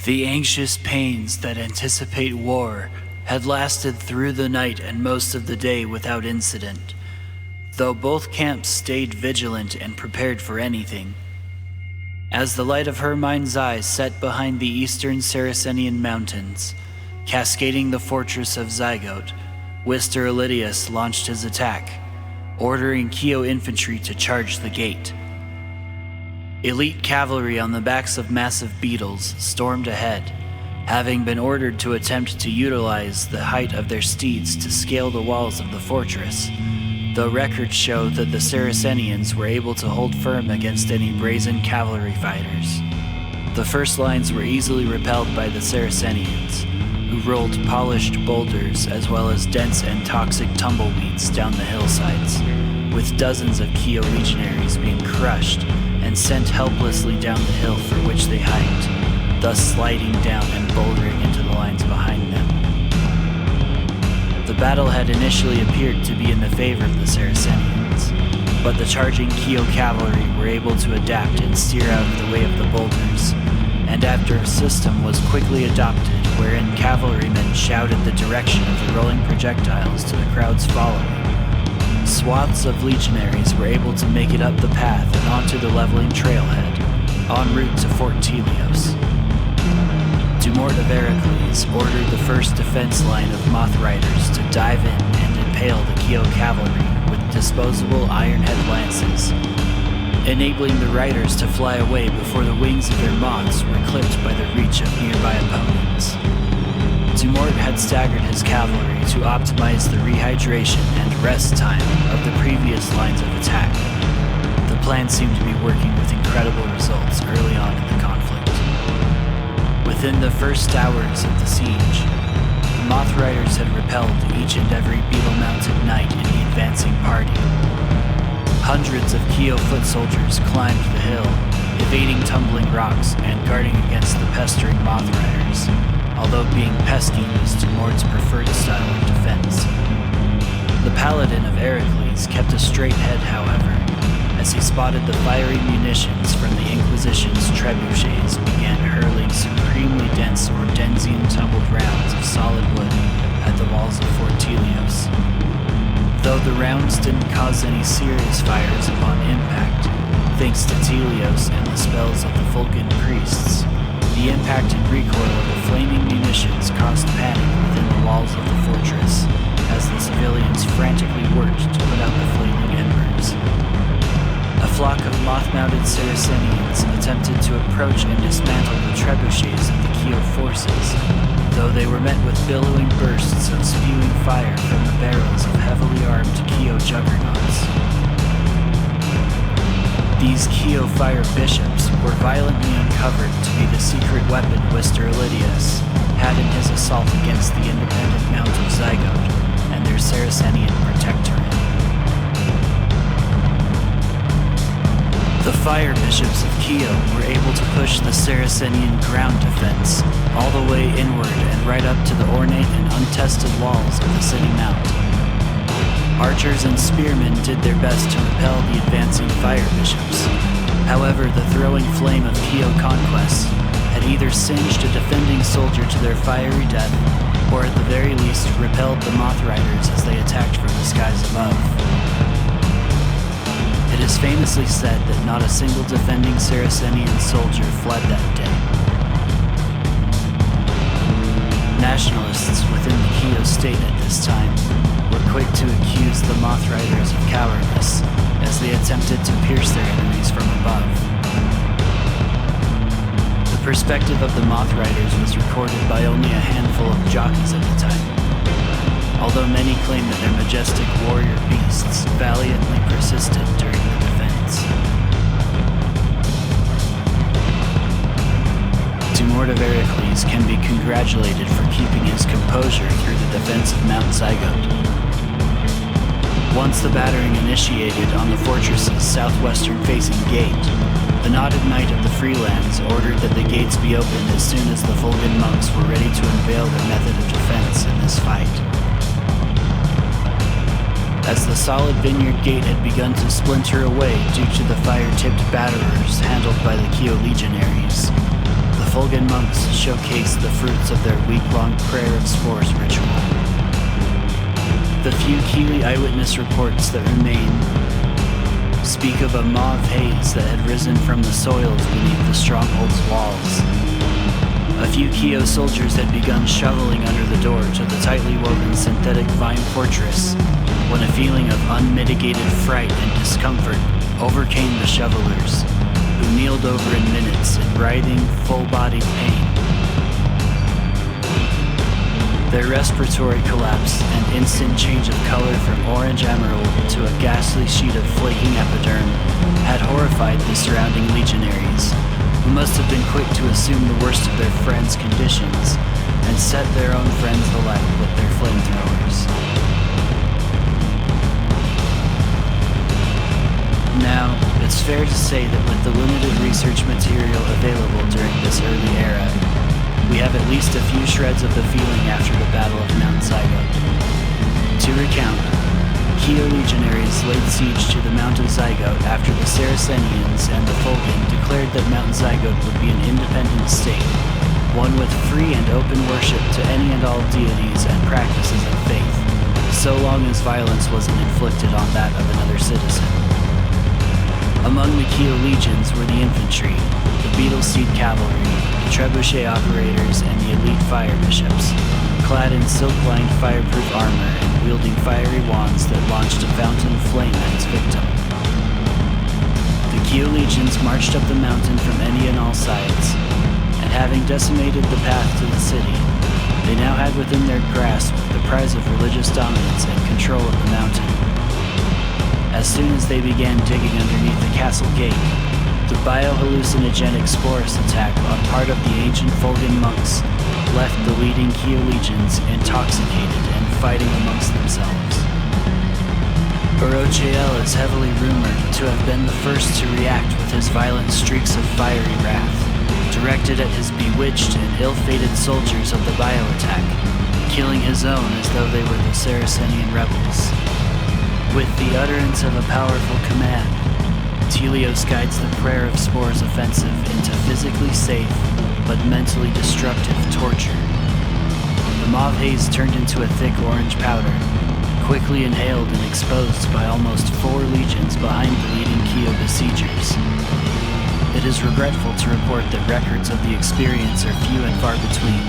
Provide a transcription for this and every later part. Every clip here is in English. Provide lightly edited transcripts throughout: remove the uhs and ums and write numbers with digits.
The anxious pains that anticipate war had lasted through the night and most of the day without incident, though both camps stayed vigilant and prepared for anything. As the light of her mind's eye set behind the eastern Sarracennian mountains, cascading the fortress of Zygote, Wister Oledias launched his attack, ordering Qyo infantry to charge the gate. Elite cavalry on the backs of massive beetles stormed ahead, having been ordered to attempt to utilize the height of their steeds to scale the walls of the fortress, though records show that the Sarracennians were able to hold firm against any brazen cavalry fighters. The first lines were easily repelled by the Sarracennians, who rolled polished boulders as well as dense and toxic tumbleweeds down the hillsides, with dozens of Qyo legionaries being crushed and sent helplessly down the hill for which they hiked, thus sliding down and bouldering into the lines behind them. The battle had initially appeared to be in the favor of the Sarracennians, but the charging Qyo cavalry were able to adapt and steer out of the way of the boulders, and after a system was quickly adopted wherein cavalrymen shouted the direction of the rolling projectiles to the crowds following, swaths of legionaries were able to make it up the path and onto the leveling trailhead, en route to Fort Telios. Dumort of Heracles ordered the first defense line of Moth riders to dive in and impale the Qyo cavalry with disposable ironhead lances, enabling the riders to fly away before the wings of their moths were clipped by the reach of nearby opponents. Dumort had staggered his cavalry to optimize the rehydration and rest time of the previous lines of attack. The plan seemed to be working with incredible results early on in the conflict. Within the first hours of the siege, the Moth Riders had repelled each and every beetle-mounted knight in the advancing party. Hundreds of Qyo foot soldiers climbed the hill, evading tumbling rocks and guarding against the pestering Moth Riders, although being pesky was Dumort's preferred style of defense. The Paladin of Heracles kept a straight head, however, as he spotted the fiery munitions from the Inquisition's trebuchets began hurling supremely dense Ordensian tumbled rounds of solid wood at the walls of Fort Telios. Though the rounds didn't cause any serious fires upon impact, thanks to Telios and the spells of the Fulgen priests, the impact and recoil of the flaming munitions caused panic within the walls of the fortress, as the civilians frantically worked to put out the flaming embers. A flock of moth-mounted Sarracennians attempted to approach and dismantle the trebuchets of the Qyo forces, though they were met with billowing bursts of spewing fire from the barrels of heavily armed Qyo juggernauts. These Qyo fire bishops were violently uncovered to be the secret weapon Wister Oledias had in his assault against the independent Mount of Zygote and their Sarracennian protectorate. The fire bishops of Qyo were able to push the Sarracennian ground defense all the way inward and right up to the ornate and untested walls of the city mount. Archers and spearmen did their best to repel the advancing fire bishops. However, the throwing flame of Qyo conquest had either singed a defending soldier to their fiery death, or at the very least repelled the Moth Riders as they attacked from the skies above. It is famously said that not a single defending Sarracennian soldier fled that day. Nationalists within the Qyo state at this time were quick to accuse the Moth Riders of cowardice as they attempted to pierce their enemies from above. The perspective of the Moth Riders was recorded by only a handful of jockeys at the time, although many claim that their majestic warrior beasts valiantly persisted during the defense. Dumort of Heracles can be congratulated for keeping his composure through the defense of Mount Zygote. Once the battering initiated on the fortress's southwestern-facing gate, the knotted knight of the Freelands ordered that the gates be opened as soon as the Fulgen monks were ready to unveil their method of defense in this fight. As the solid vineyard gate had begun to splinter away due to the fire-tipped batterers handled by the Qyo legionaries, the Fulgen monks showcased the fruits of their week-long prayer of spores ritual. The few Keeley eyewitness reports that remain speak of a mauve haze that had risen from the soils beneath the stronghold's walls. A few Qyo soldiers had begun shoveling under the door to the tightly woven synthetic vine fortress when a feeling of unmitigated fright and discomfort overcame the shovelers, who kneeled over in minutes in writhing, full-bodied pain. Their respiratory collapse and instant change of color from orange emerald to a ghastly sheet of flaking epiderm had horrified the surrounding legionaries, who must have been quick to assume the worst of their friends' conditions and set their own friends alight with their flamethrowers. Now, it's fair to say that with the limited research material available during this early era, we have at least a few shreds of the feeling after the Battle of Mount Zygote. To recount, Qyo legionaries laid siege to the Mount of Zygote after the Sarracennians and the Fulgen declared that Mount Zygote would be an independent state, one with free and open worship to any and all deities and practices of faith, so long as violence wasn't inflicted on that of another citizen. Among the Qyo legions were the infantry, the Beetle-Seed Cavalry, the trebuchet operators, and the elite fire bishops, clad in silk-lined fireproof armor and wielding fiery wands that launched a fountain of flame at its victim. The Qyo legions marched up the mountain from any and all sides, and having decimated the path to the city, they now had within their grasp the prize of religious dominance and control of the mountain. As soon as they began digging underneath the castle gate, the biohallucinogenic sporus attack on part of the ancient Fulgen monks left the leading Qyo legions intoxicated and fighting amongst themselves. Orochiel is heavily rumored to have been the first to react with his violent streaks of fiery wrath, directed at his bewitched and ill-fated soldiers of the bio-attack, killing his own as though they were the Sarracennian rebels. With the utterance of a powerful command, Telios guides the Prayer of Spores offensive into physically safe but mentally destructive torture. The mauve haze turned into a thick orange powder, quickly inhaled and exposed by almost 4 legions behind the leading Qyo besiegers. It is regretful to report that records of the experience are few and far between,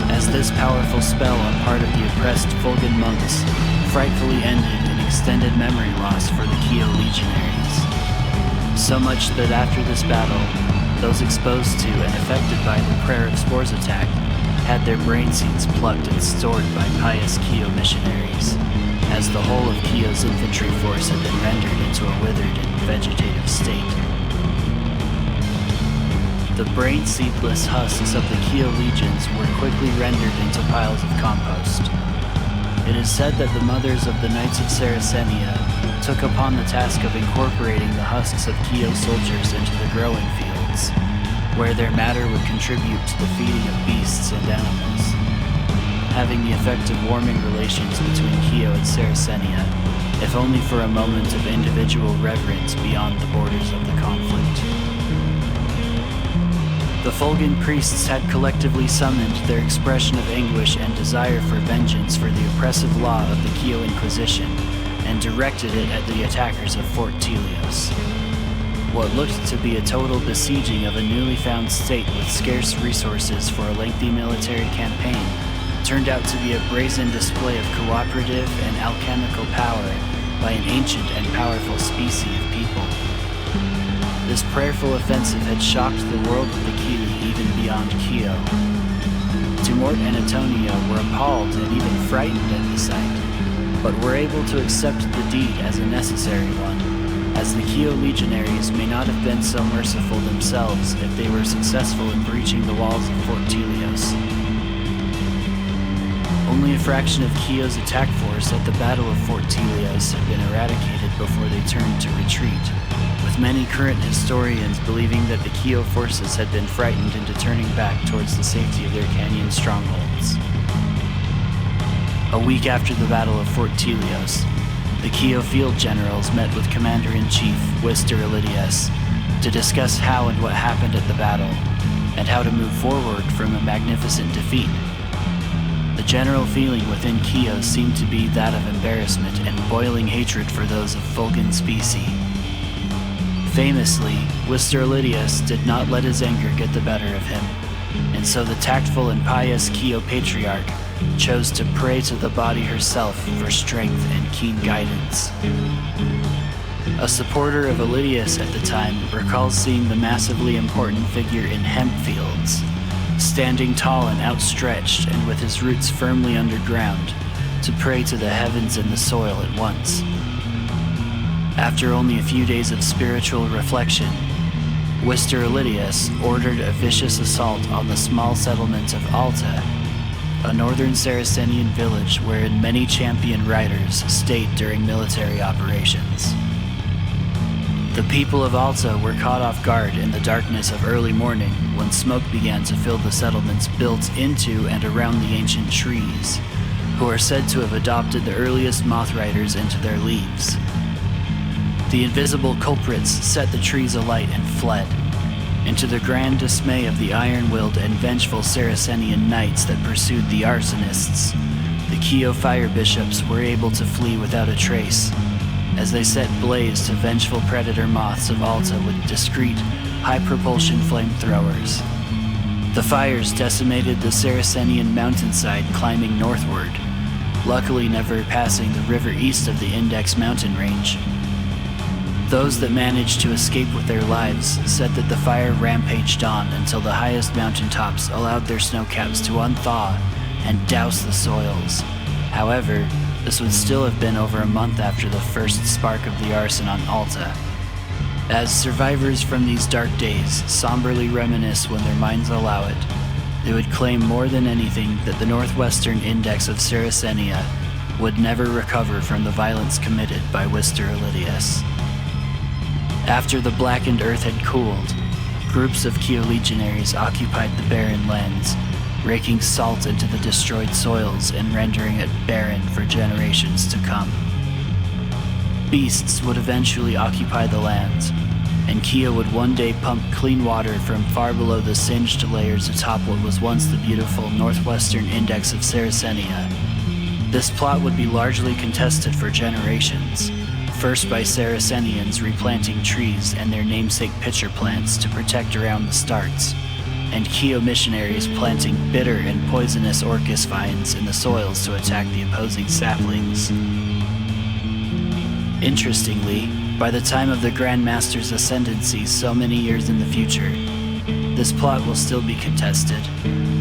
as this powerful spell on part of the oppressed Fulgen monks frightfully ended in extended memory loss for the Qyo legionaries. So much that after this battle, those exposed to and affected by the Prayer of Spores attack had their brain seeds plucked and stored by pious Qyo missionaries, as the whole of Qyo's infantry force had been rendered into a withered and vegetative state. The brain seedless husks of the Qyo legions were quickly rendered into piles of compost. It is said that the mothers of the Knights of Sarracennia took upon the task of incorporating the husks of Qyo soldiers into the growing fields, where their matter would contribute to the feeding of beasts and animals, having the effect of warming relations between Qyo and Sarracennia, if only for a moment of individual reverence beyond the borders of the conflict. The Fulgen priests had collectively summoned their expression of anguish and desire for vengeance for the oppressive law of the Qyo Inquisition, and directed it at the attackers of Fort Telios. What looked to be a total besieging of a newly found state with scarce resources for a lengthy military campaign turned out to be a brazen display of cooperative and alchemical power by an ancient and powerful species of people. This prayerful offensive had shocked the world of the Keeley even beyond Qyo. Dumort and Antonio were appalled and even frightened at the sight, but were able to accept the deed as a necessary one, as the Qyo legionaries may not have been so merciful themselves if they were successful in breaching the walls of Fort Telios. Only a fraction of Qyo's attack force at the Battle of Fort Telios had been eradicated before they turned to retreat, with many current historians believing that the Qyo forces had been frightened into turning back towards the safety of their canyon strongholds. A week after the Battle of Fort Telios, the Qyo field generals met with Commander-in-Chief Wister Oledias to discuss how and what happened at the battle, and and how to move forward from a magnificent defeat. The general feeling within Qyo seemed to be that of embarrassment and boiling hatred for those of Fulgen species. Famously, Wister Oledias did not let his anger get the better of him, and so the tactful and pious Qyo patriarch chose to pray to the body herself for strength and keen guidance. A supporter of Oledias at the time recalls seeing the massively important figure in hemp fields, standing tall and outstretched and with his roots firmly underground, to pray to the heavens and the soil at once. After only a few days of spiritual reflection, Wister Oledias ordered a vicious assault on the small settlement of Alta, a northern Sarracennian village wherein many champion riders stayed during military operations. The people of Alta were caught off guard in the darkness of early morning when smoke began to fill the settlements built into and around the ancient trees, who are said to have adopted the earliest moth riders into their leagues. The invisible culprits set the trees alight and fled, and to the grand dismay of the iron-willed and vengeful Sarracennian knights that pursued the arsonists, the Qyo fire bishops were able to flee without a trace, as they set blaze to vengeful predator moths of Alta with discreet, high-propulsion flamethrowers. The fires decimated the Sarracennian mountainside climbing northward, luckily never passing the river east of the Index mountain range. Those that managed to escape with their lives said that the fire rampaged on until the highest mountaintops allowed their snowcaps to unthaw and douse the soils. However, this would still have been over a month after the first spark of the arson on Alta. As survivors from these dark days somberly reminisce when their minds allow it, they would claim more than anything that the northwestern Index of Sarracennia would never recover from the violence committed by Wister Oledias. After the blackened earth had cooled, groups of Qyo legionaries occupied the barren lands, raking salt into the destroyed soils and rendering it barren for generations to come. Beasts would eventually occupy the lands, and Qyo would one day pump clean water from far below the singed layers atop what was once the beautiful northwestern Index of Sarracennia. This plot would be largely contested for generations, first by Sarracennians replanting trees and their namesake pitcher plants to protect around the starts, and Qyo missionaries planting bitter and poisonous orchis vines in the soils to attack the opposing saplings. Interestingly, by the time of the Grand Master's ascendancy so many years in the future, this plot will still be contested,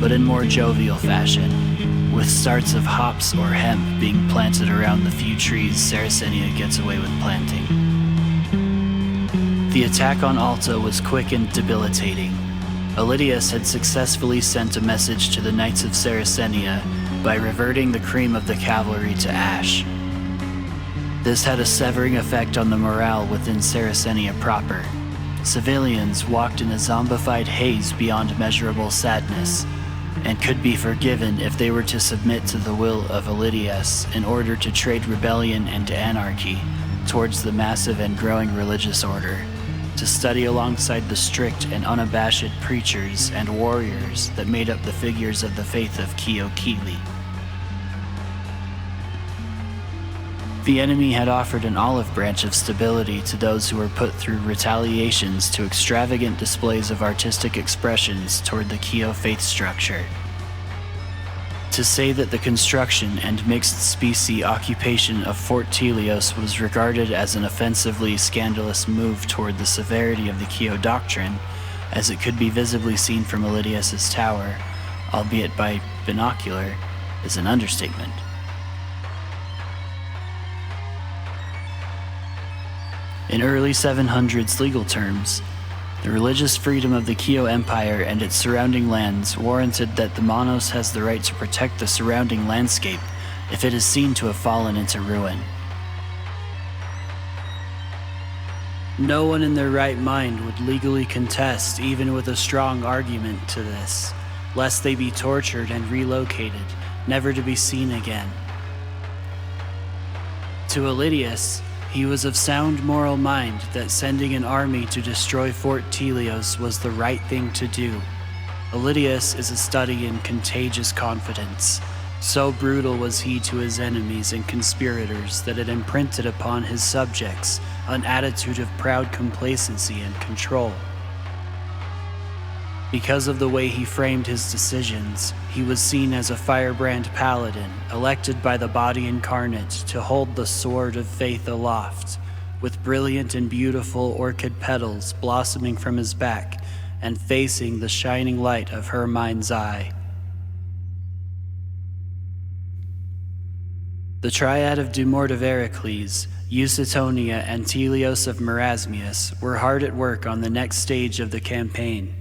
but in more jovial fashion, with starts of hops or hemp being planted around the few trees Sarracennia gets away with planting. The attack on Alta was quick and debilitating. Oledias had successfully sent a message to the Knights of Sarracennia by reverting the cream of the cavalry to ash. This had a severing effect on the morale within Sarracennia proper. Civilians walked in a zombified haze beyond measurable sadness, and could be forgiven if they were to submit to the will of Oledias in order to trade rebellion and anarchy towards the massive and growing religious order, to study alongside the strict and unabashed preachers and warriors that made up the figures of the faith of Qyo Kili. The enemy had offered an olive branch of stability to those who were put through retaliations to extravagant displays of artistic expressions toward the Qyo faith structure. To say that the construction and mixed species occupation of Fort Telios was regarded as an offensively scandalous move toward the severity of the Qyo doctrine, as it could be visibly seen from Oledias' tower, albeit by binocular, is an understatement. In early 700s legal terms, the religious freedom of the Qyo Empire and its surrounding lands warranted that the Monos has the right to protect the surrounding landscape if it is seen to have fallen into ruin. No one in their right mind would legally contest, even with a strong argument to this, lest they be tortured and relocated, never to be seen again. To Oledias, he was of sound moral mind that sending an army to destroy Fort Telios was the right thing to do, Oledias is a study in contagious confidence. So brutal was he to his enemies and conspirators that it imprinted upon his subjects an attitude of proud complacency and control. Because of the way he framed his decisions, he was seen as a firebrand paladin, elected by the body incarnate to hold the sword of faith aloft, with brilliant and beautiful orchid petals blossoming from his back and facing the shining light of her mind's eye. The triad of Dumort of Heracles, Eusitonia, and Telios of Marasmius were hard at work on the next stage of the campaign.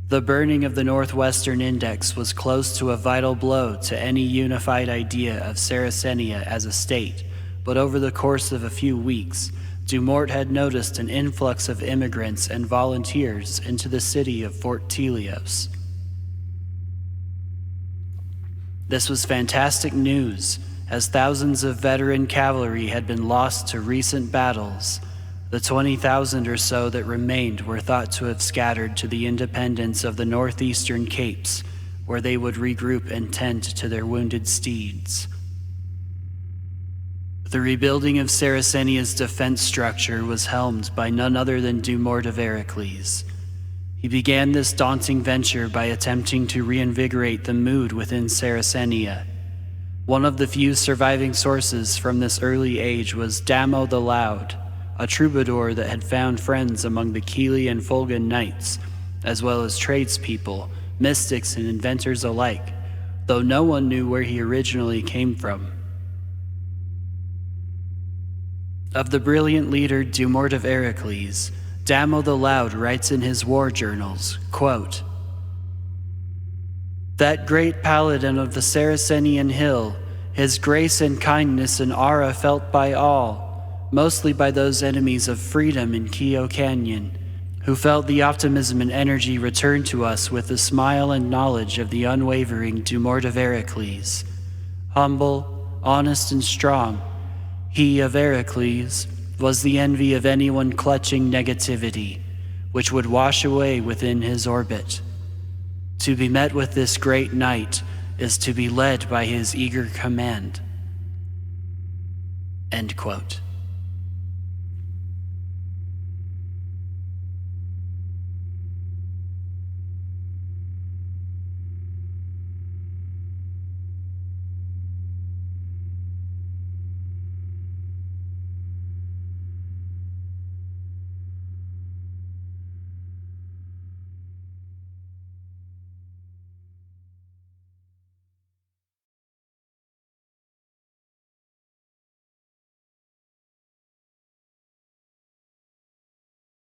The burning of the Northwestern Index was close to a vital blow to any unified idea of Sarracennia as a state, but over the course of a few weeks, Dumort had noticed an influx of immigrants and volunteers into the city of Fort Telios. This was fantastic news, as thousands of veteran cavalry had been lost to recent battles. The 20,000 or so that remained were thought to have scattered to the independence of the northeastern capes, where they would regroup and tend to their wounded steeds. The rebuilding of Sarracennia's defense structure was helmed by none other than Dumort of Heracles. He began this daunting venture by attempting to reinvigorate the mood within Sarracennia. One of the few surviving sources from this early age was Damo the Loud, a troubadour that had found friends among the Qyo and Fulgen knights, as well as tradespeople, mystics, and inventors alike, though no one knew where he originally came from. Of the brilliant leader Dumort of Heracles, Damo the Loud writes in his war journals, quote, "That great paladin of the Sarracennian hill, his grace and kindness and aura felt by all, mostly by those enemies of freedom in Qyo Canyon, who felt the optimism and energy return to us with the smile and knowledge of the unwavering Dumort of Heracles. Humble, honest, and strong, he of Heracles was the envy of anyone clutching negativity, which would wash away within his orbit. To be met with this great knight is to be led by his eager command." End quote.